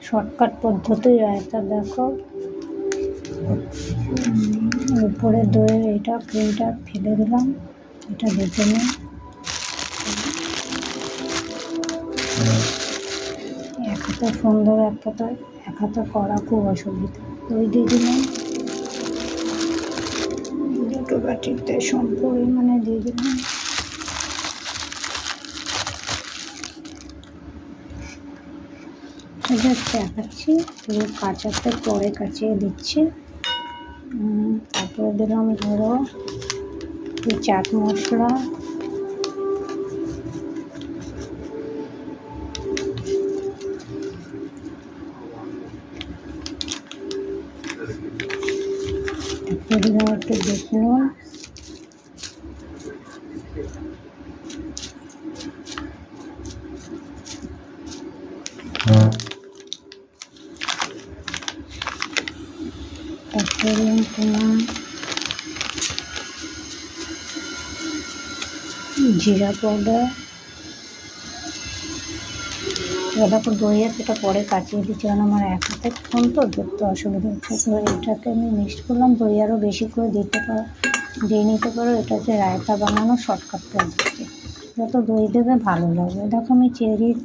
Shortcut পদ্ধতি রায়তা দেখো। উপরে দইয়ের এটা ক্রিমটা ফেলে দিলাম, এটা দেখে নিই। এক হাতে সুন্দর, এক হাতে করা খুব অসুবিধা। দই দিয়ে দিলাম, দুটো বাটিতে সম পরিমাণে দিয়ে দিলাম। এটা দেখাচ্ছি, পুরো কাঁচাতে পরে কাচিয়ে দিচ্ছি। তারপরে দিলাম ধরো চাট মশলা, তারপরে দিলাম একটু বেকিং, তারপরে দিলাম তোমার জিরা পাউডার। দেখো দই আছে, এটা পরে কাচিয়ে দিচ্ছি, কারণ আমার এক হাতে ফোন তো ধরতে অসুবিধা হচ্ছে। তো এটাকে আমি মিক্সড করলাম। দই আরও বেশি করে দিয়ে নিতে পারো। এটা হচ্ছে রায়তা বানানো শর্টকাট পদ্ধতি। যত দই দেবে ভালো লাগবে। দেখো আমি চেরির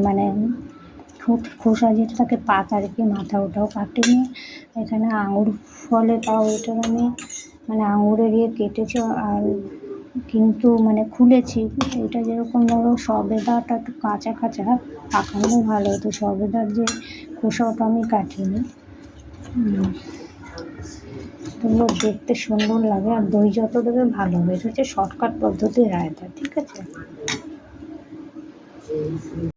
মানে খোসা যেটা থাকে পাতা আর কি, মাথা ওটাও কাটিনি। এখানে আঙুর ফলে তাও এটার আমি মানে আঙুরের কেটেছি, আর কিন্তু মানে খুলেছি। এটা যেরকম ধরো সবেদাটা একটু কাঁচা কাঁচা, পাকানো ভালো হতো। সবেদার যে খোসা ওটা আমি কাটিনি। এগুলো দেখতে সুন্দর লাগে, আর দই যত দেবে ভালো হবে। এটা হচ্ছে শর্টকাট পদ্ধতি রায়তা, ঠিক আছে।